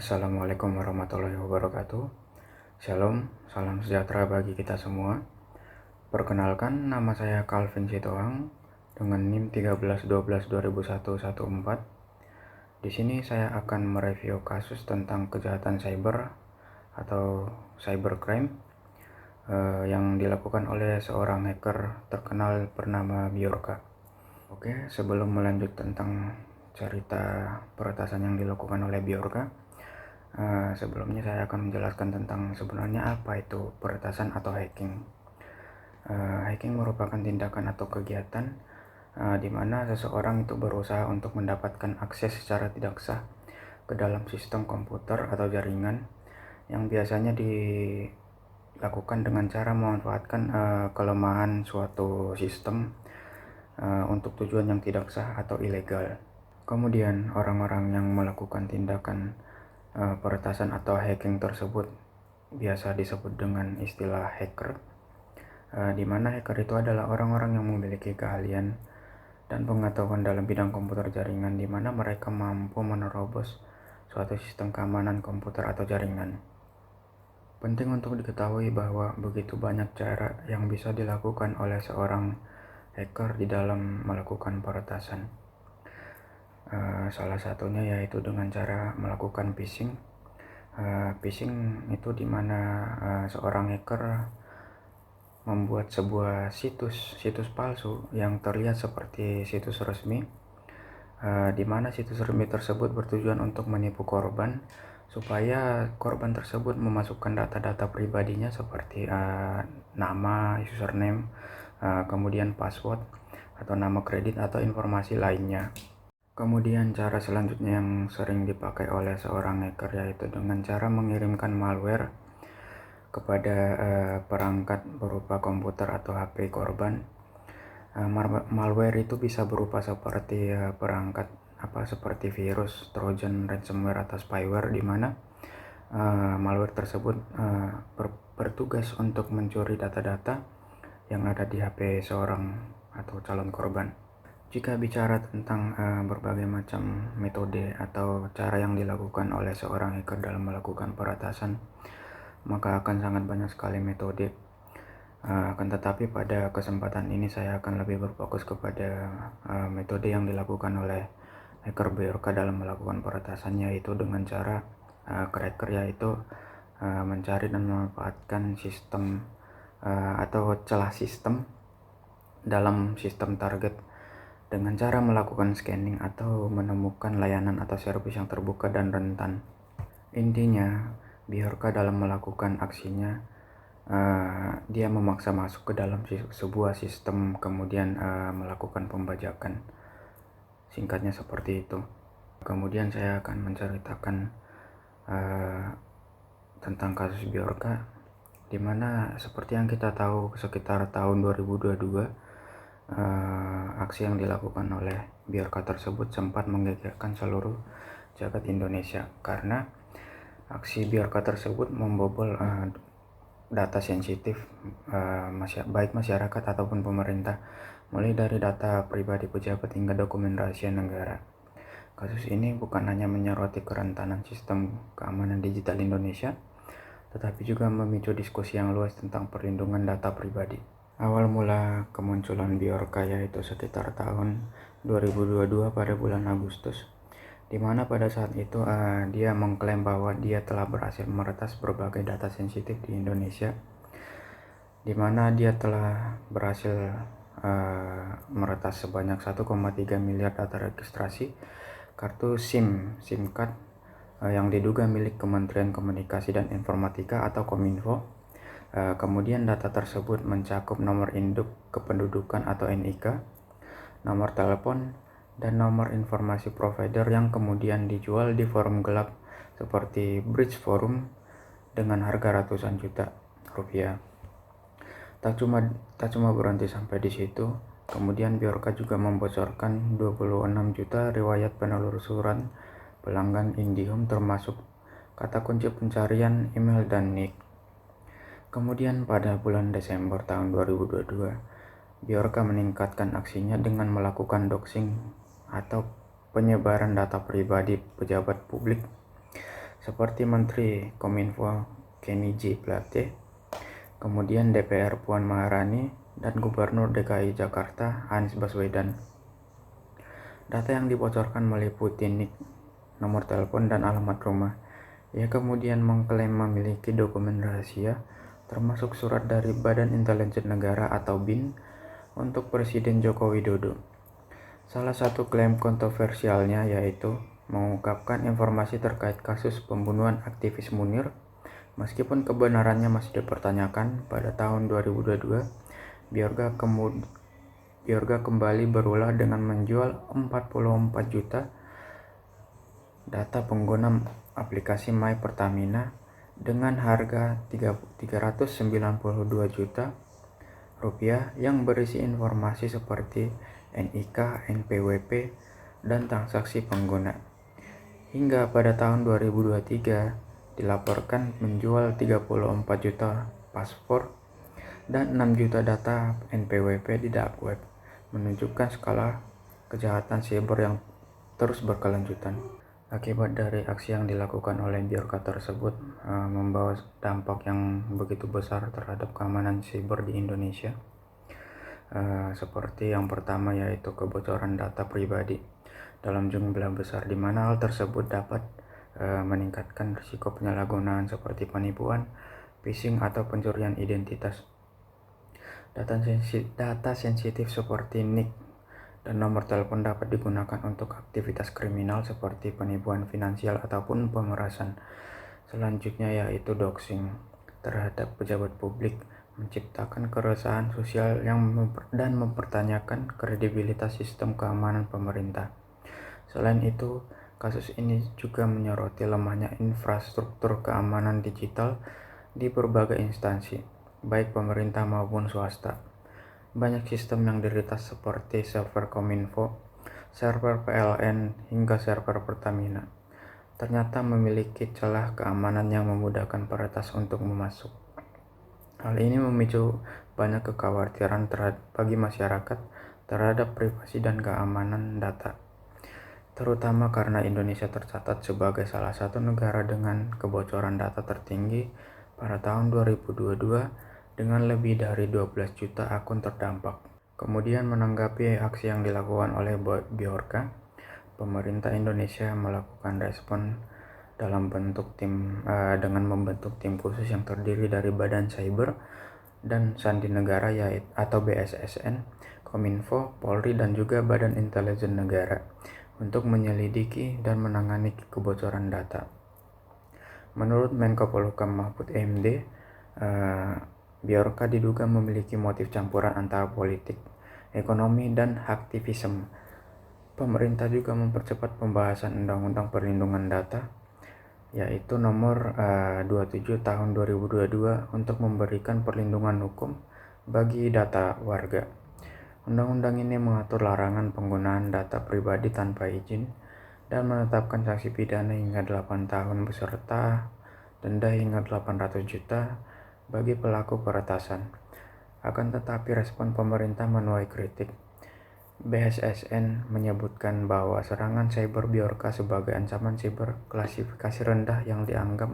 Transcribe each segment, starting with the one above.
Assalamualaikum warahmatullahi wabarakatuh. Shalom, salam sejahtera bagi kita semua. Perkenalkan, nama saya Calvin Sitohang dengan NIM 13122014. Di sini saya akan mereview kasus tentang kejahatan cyber atau cybercrime yang dilakukan oleh seorang hacker terkenal bernama Bjorka. Oke, sebelum melanjut tentang cerita peretasan yang dilakukan oleh Bjorka, sebelumnya saya akan menjelaskan tentang sebenarnya apa itu peretasan atau hacking. Hacking merupakan tindakan atau kegiatan di mana seseorang itu berusaha untuk mendapatkan akses secara tidak sah ke dalam sistem komputer atau jaringan yang biasanya dilakukan dengan cara memanfaatkan kelemahan suatu sistem untuk tujuan yang tidak sah atau ilegal. Kemudian orang-orang yang melakukan tindakan peretasan atau hacking tersebut biasa disebut dengan istilah hacker, di mana hacker itu adalah orang-orang yang memiliki keahlian dan pengetahuan dalam bidang komputer jaringan, di mana mereka mampu menerobos suatu sistem keamanan komputer atau jaringan. Penting untuk diketahui bahwa begitu banyak cara yang bisa dilakukan oleh seorang hacker di dalam melakukan peretasan. Salah satunya yaitu dengan cara melakukan phishing. Phishing itu dimana seorang hacker membuat sebuah situs palsu yang terlihat seperti situs resmi, di mana situs resmi tersebut bertujuan untuk menipu korban supaya korban tersebut memasukkan data-data pribadinya seperti nama, username, kemudian password atau nama kredit atau informasi lainnya. Kemudian cara selanjutnya yang sering dipakai oleh seorang hacker yaitu dengan cara mengirimkan malware kepada perangkat berupa komputer atau HP korban. Malware itu bisa berupa seperti perangkat seperti virus, trojan, ransomware atau spyware, di mana malware tersebut bertugas untuk mencuri data-data yang ada di HP seorang atau calon korban. Jika bicara tentang berbagai macam metode atau cara yang dilakukan oleh seorang hacker dalam melakukan peretasan, maka akan sangat banyak sekali metode. Akan tetapi pada kesempatan ini saya akan lebih berfokus kepada metode yang dilakukan oleh hacker Bjorka dalam melakukan peretasan, yaitu dengan cara cracker, yaitu mencari dan memanfaatkan sistem atau celah sistem dalam sistem target dengan cara melakukan scanning atau menemukan layanan atau servis yang terbuka dan rentan. Intinya, Bjorka dalam melakukan aksinya, dia memaksa masuk ke dalam sebuah sistem, kemudian melakukan pembajakan. Singkatnya seperti itu. Kemudian saya akan menceritakan tentang kasus Bjorka, di mana seperti yang kita tahu sekitar tahun 2022, aksi yang dilakukan oleh Bjorka tersebut sempat menggegerkan seluruh jagat Indonesia, karena aksi Bjorka tersebut membobol data sensitif baik masyarakat ataupun pemerintah, mulai dari data pribadi pejabat hingga dokumen rahasia negara. Kasus ini bukan hanya menyoroti kerentanan sistem keamanan digital Indonesia, tetapi juga memicu diskusi yang luas tentang perlindungan data pribadi. Awal mula kemunculan Bjorka yaitu sekitar tahun 2022 pada bulan Agustus, di mana pada saat itu dia mengklaim bahwa dia telah berhasil meretas berbagai data sensitif di Indonesia, di mana dia telah berhasil meretas sebanyak 1,3 miliar data registrasi kartu SIM card yang diduga milik Kementerian Komunikasi dan Informatika atau Kominfo. Kemudian data tersebut mencakup nomor induk kependudukan atau NIK, nomor telepon, dan nomor informasi provider yang kemudian dijual di forum gelap seperti Bridge Forum dengan harga ratusan juta rupiah. Tak cuma berhenti sampai di situ, kemudian Bjorka juga membocorkan 26 juta riwayat penelusuran pelanggan IndiHome, termasuk kata kunci pencarian, email, dan nick. Kemudian pada bulan Desember tahun 2022, Bjorka meningkatkan aksinya dengan melakukan doxing atau penyebaran data pribadi pejabat publik seperti Menteri Kominfo Kenny G. Plate, kemudian DPR Puan Maharani, dan Gubernur DKI Jakarta Anies Baswedan. Data yang dibocorkan meliputi NIK, nomor telepon, dan alamat rumah. Ia kemudian mengklaim memiliki dokumen rahasia, termasuk surat dari Badan Intelijen Negara atau BIN untuk Presiden Joko Widodo. Salah satu klaim kontroversialnya yaitu mengungkapkan informasi terkait kasus pembunuhan aktivis Munir. Meskipun kebenarannya masih dipertanyakan, pada tahun 2022, Bjorka kembali berulah dengan menjual 44 juta data pengguna aplikasi My Pertamina dengan harga 392 juta rupiah yang berisi informasi seperti NIK, NPWP, dan transaksi pengguna. Hingga pada tahun 2023 dilaporkan menjual 34 juta paspor dan 6 juta data NPWP di dark web, menunjukkan skala kejahatan siber yang terus berkelanjutan. Akibat dari aksi yang dilakukan oleh Bjorka tersebut membawa dampak yang begitu besar terhadap keamanan siber di Indonesia. Seperti yang pertama yaitu kebocoran data pribadi dalam jumlah besar, di mana hal tersebut dapat meningkatkan risiko penyalahgunaan seperti penipuan, phishing, atau pencurian identitas. Data sensitif seperti NIK dan nomor telepon dapat digunakan untuk aktivitas kriminal seperti penipuan finansial ataupun pemerasan. Selanjutnya yaitu doxing terhadap pejabat publik, menciptakan keresahan sosial dan mempertanyakan kredibilitas sistem keamanan pemerintah. Selain itu, kasus ini juga menyoroti lemahnya infrastruktur keamanan digital di berbagai instansi, baik pemerintah maupun swasta. Banyak sistem yang diretas seperti server Kominfo, server PLN, hingga server Pertamina ternyata memiliki celah keamanan yang memudahkan peretas untuk masuk. Hal ini memicu banyak kekhawatiran bagi masyarakat terhadap privasi dan keamanan data, terutama karena Indonesia tercatat sebagai salah satu negara dengan kebocoran data tertinggi pada tahun 2022 dengan lebih dari 12 juta akun terdampak. Kemudian menanggapi aksi yang dilakukan oleh Bjorka, pemerintah Indonesia melakukan respon dalam bentuk dengan membentuk tim khusus yang terdiri dari Badan Cyber dan Sandi Negara atau BSSN, Kominfo, Polri, dan juga Badan Intelijen Negara untuk menyelidiki dan menangani kebocoran data. Menurut Menko Polhukam Mahfud MD, Bjorka diduga memiliki motif campuran antara politik, ekonomi, dan aktivisme. Pemerintah juga mempercepat pembahasan Undang-Undang Perlindungan Data, yaitu nomor 27 tahun 2022 untuk memberikan perlindungan hukum bagi data warga. Undang-undang ini mengatur larangan penggunaan data pribadi tanpa izin dan menetapkan sanksi pidana hingga 8 tahun beserta denda hingga 800 juta bagi pelaku peretasan. Akan tetapi respon pemerintah menuai kritik. BSSN menyebutkan bahwa serangan cyber Bjorka sebagai ancaman siber klasifikasi rendah yang dianggap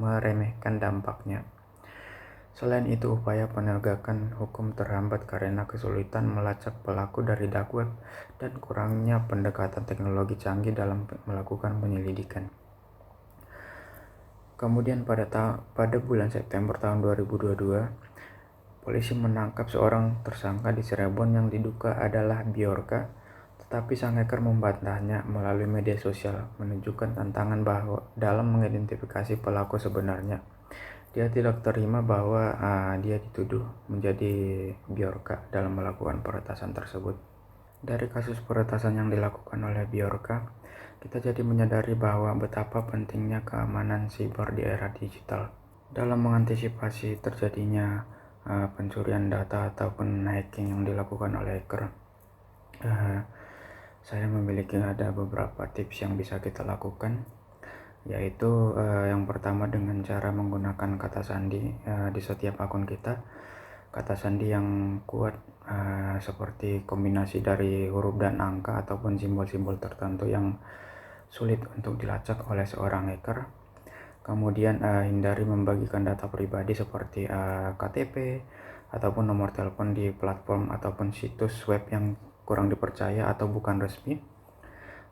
meremehkan dampaknya. Selain itu, upaya penegakan hukum terhambat karena kesulitan melacak pelaku dari dark web dan kurangnya pendekatan teknologi canggih dalam melakukan penyelidikan. Kemudian pada bulan September tahun 2022, polisi menangkap seorang tersangka di Cirebon yang diduga adalah Bjorka, tetapi sang hacker membantahnya melalui media sosial, menunjukkan tantangan bahwa dalam mengidentifikasi pelaku sebenarnya. Dia tidak terima bahwa dia dituduh menjadi Bjorka dalam melakukan peretasan tersebut. Dari kasus peretasan yang dilakukan oleh Bjorka, kita jadi menyadari bahwa betapa pentingnya keamanan siber di era digital dalam mengantisipasi terjadinya pencurian data ataupun hacking yang dilakukan oleh hacker. Saya memiliki ada beberapa tips yang bisa kita lakukan, yaitu yang pertama dengan cara menggunakan kata sandi di setiap akun kita. Kata sandi yang kuat seperti kombinasi dari huruf dan angka ataupun simbol-simbol tertentu yang sulit untuk dilacak oleh seorang hacker. Kemudian hindari membagikan data pribadi seperti KTP ataupun nomor telepon di platform ataupun situs web yang kurang dipercaya atau bukan resmi.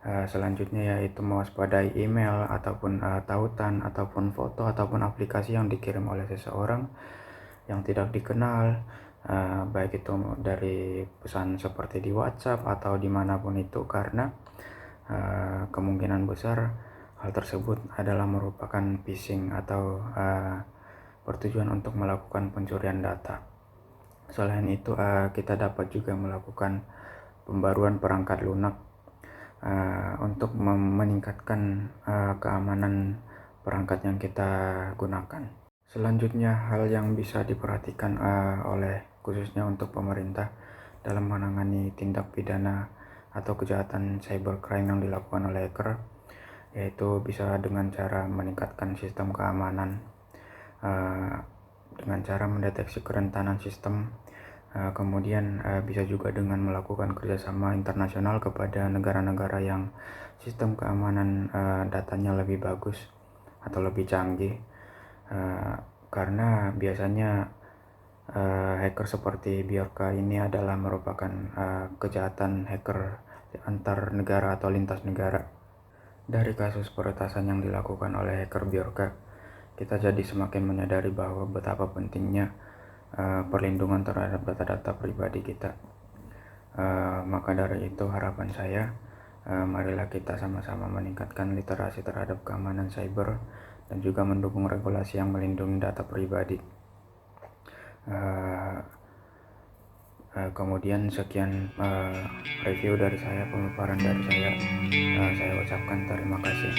Selanjutnya yaitu mewaspadai email ataupun tautan ataupun foto ataupun aplikasi yang dikirim oleh seseorang yang tidak dikenal, baik itu dari pesan seperti di WhatsApp atau dimanapun itu, karena kemungkinan besar hal tersebut adalah merupakan phishing atau bertujuan untuk melakukan pencurian data. Selain itu, kita dapat juga melakukan pembaruan perangkat lunak untuk meningkatkan keamanan perangkat yang kita gunakan. Selanjutnya, hal yang bisa diperhatikan oleh khususnya untuk pemerintah dalam menangani tindak pidana atau kejahatan cybercrime yang dilakukan oleh hacker, yaitu bisa dengan cara meningkatkan sistem keamanan, dengan cara mendeteksi kerentanan sistem, kemudian bisa juga dengan melakukan kerjasama internasional kepada negara-negara yang sistem keamanan datanya lebih bagus atau lebih canggih, karena biasanya hacker seperti Bjorka ini adalah merupakan kejahatan hacker antar negara atau lintas negara. Dari kasus peretasan yang dilakukan oleh hacker Bjorka, kita jadi semakin menyadari bahwa betapa pentingnya perlindungan terhadap data-data pribadi kita. Maka dari itu harapan saya, marilah kita sama-sama meningkatkan literasi terhadap keamanan cyber dan juga mendukung regulasi yang melindungi data pribadi. Kemudian sekian review dari saya, pemaparan dari saya. Saya ucapkan terima kasih.